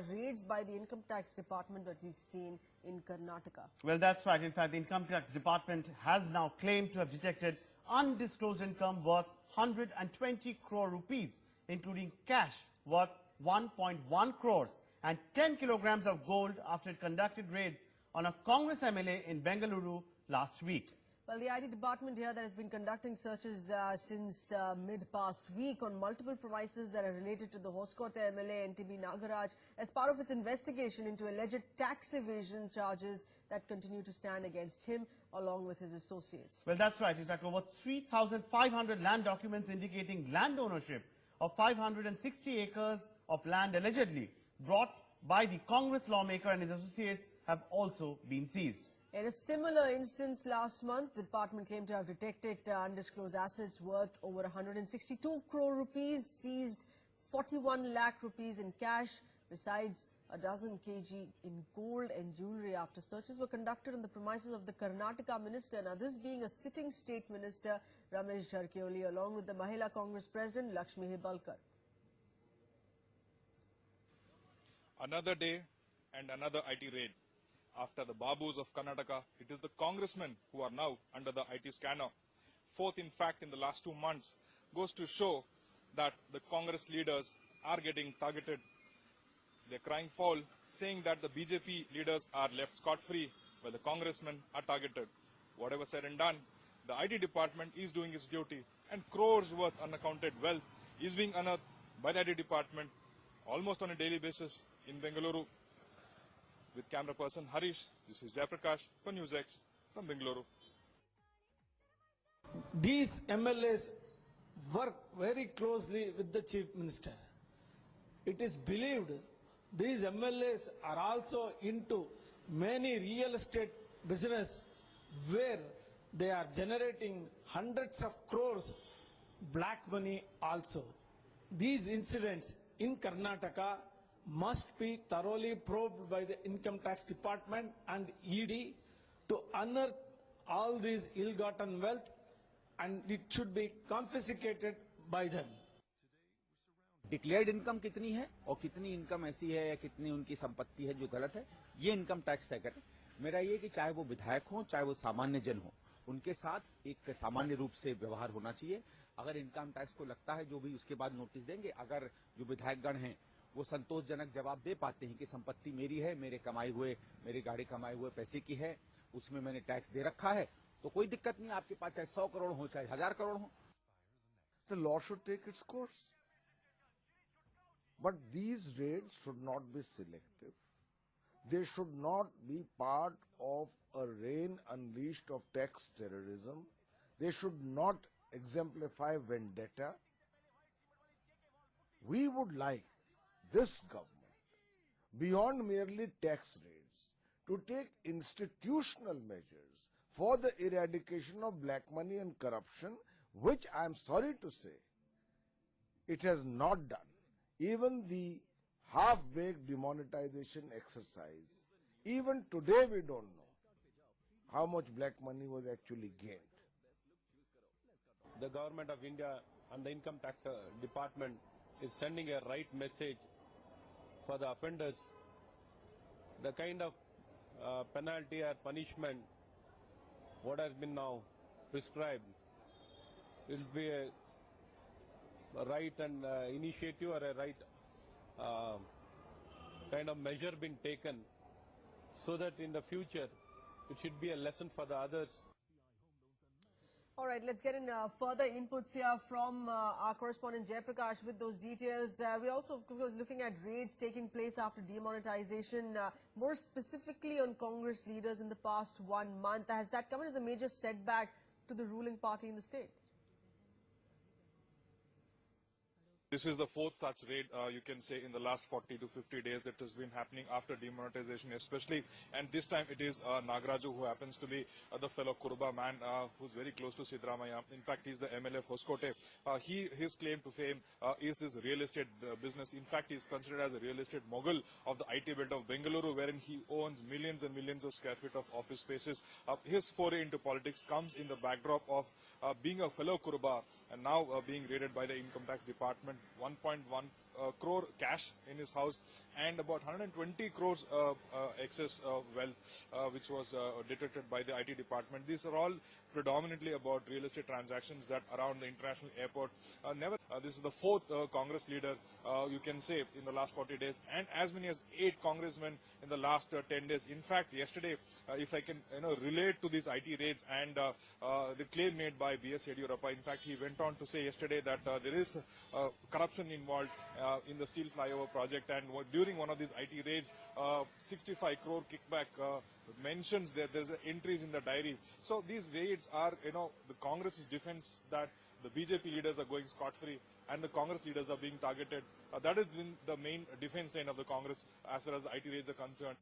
raids by the income tax department that we've seen in Karnataka. Well, that's right. In fact, the income tax department has now claimed to have detected undisclosed income worth 120 crore rupees, including cash worth 1.1 crores and 10 kilograms of gold after it conducted raids on a Congress MLA in Bengaluru last week. Well, the IT department here that has been conducting searches since mid-past week on multiple premises that are related to the Hoskote MLA MTB Nagaraj as part of its investigation into alleged tax evasion charges that continue to stand against him along with his associates. Well, that's right. In fact, over 3,500 land documents indicating land ownership of 560 acres of land allegedly brought by the Congress lawmaker and his associates have also been seized. In a similar instance last month, the department claimed to have detected undisclosed assets worth over 162 crore rupees, seized 41 lakh rupees in cash, besides a dozen kg in gold and jewellery after searches were conducted on the premises of the Karnataka minister. Now, this being a sitting state minister, Ramesh Jarkiholi, along with the Mahila Congress president, Laxmi Hebbalkar. Another day and another IT raid. After the Babus of Karnataka, it is the congressmen who are now under the IT scanner. Fourth, in fact, in the last 2 months, goes to show that the Congress leaders are getting targeted. They're crying foul, saying that the BJP leaders are left scot-free, while the congressmen are targeted. Whatever said and done, the IT department is doing its duty, and crores worth unaccounted wealth is being unearthed by the IT department almost on a daily basis in Bengaluru. With camera person Harish, this is Jayaprakash for NewsX from Bengaluru. These MLAs work very closely with the Chief Minister. It is believed these MLAs are also into many real estate business where they are generating hundreds of crores black money also. These incidents in Karnataka must be thoroughly probed by the Income Tax Department and ED to unearth all these ill-gotten wealth, and it should be confiscated by them. Declared income कितनी है और कितनी income ऐसी है या कितनी उनकी संपत्ति है जो गलत है, ये इनकम टैक्स तय करे। मेरा ये कि चाहे वो विधायक हो चाहे वो सामान्य जन हो, उनके साथ एक सामान्य रूप से व्यवहार होना चाहिए। अगर इनकम टैक्स को लगता है जो भी उसके बाद नोटिस देंगे, अगर जो विधायकगण हैं वो संतोषजनक जवाब दे पाते हैं कि संपत्ति मेरी है, मेरे कमाए हुए, मेरी गाड़ी कमाए हुए पैसे की है, उसमें मैंने टैक्स दे रखा है, तो कोई दिक्कत नहीं। आपके पास चाहे 100 करोड़ हो चाहे 1000 करोड़ हो। The law should take its course. But these raids should not be selective. They should not be part of a rain unleashed of tax terrorism. They should not exemplify vendetta. We would like this government, beyond merely tax raids, to take institutional measures for the eradication of black money and corruption, which I am sorry to say, it has not done. Even the half-baked demonetization exercise, even today we don't know how much black money was actually gained. The government of India and the income tax department is sending a right message for the offenders. The kind of penalty or punishment what has been now prescribed will be a right and initiative or a right kind of measure being taken, so that in the future it should be a lesson for the others. All right, let's get in further inputs here from our correspondent Jayaprakash with those details. We're also, of course, looking at raids taking place after demonetization, more specifically on Congress leaders in the past 1 month. Has that come as a major setback to the ruling party in the state? This is the fourth such raid, you can say, in the last 40 to 50 days that has been happening after demonetization especially. And this time it is Nagaraju, who happens to be the fellow Kurba man who's very close to Sidramaya. In fact, he's the MLA of Hoskote. His claim to fame is his real estate business. In fact, he's considered as a real estate mogul of the IT belt of Bengaluru, wherein he owns millions and millions of square feet of office spaces. His foray into politics comes in the backdrop of being a fellow Kurba and now being raided by the income tax department. 1.1 crore cash in his house and about 120 crores excess wealth which was detected by the IT department. These are all predominantly about real estate transactions that around the international airport. This is the fourth Congress leader you can say in the last 40 days, and as many as 8 congressmen in the last 10 days. In fact, yesterday, if I can relate to these IT raids and the claim made by B.S. Yediyurappa, in fact, he went on to say yesterday that there is corruption involved in the steel flyover project, and during one of these IT raids, 65 crore kickback mentions that there's entries in the diary. So these raids are, the Congress's defense that the BJP leaders are going scot-free and the Congress leaders are being targeted. That has been the main defense line of the Congress as far as the IT raids are concerned.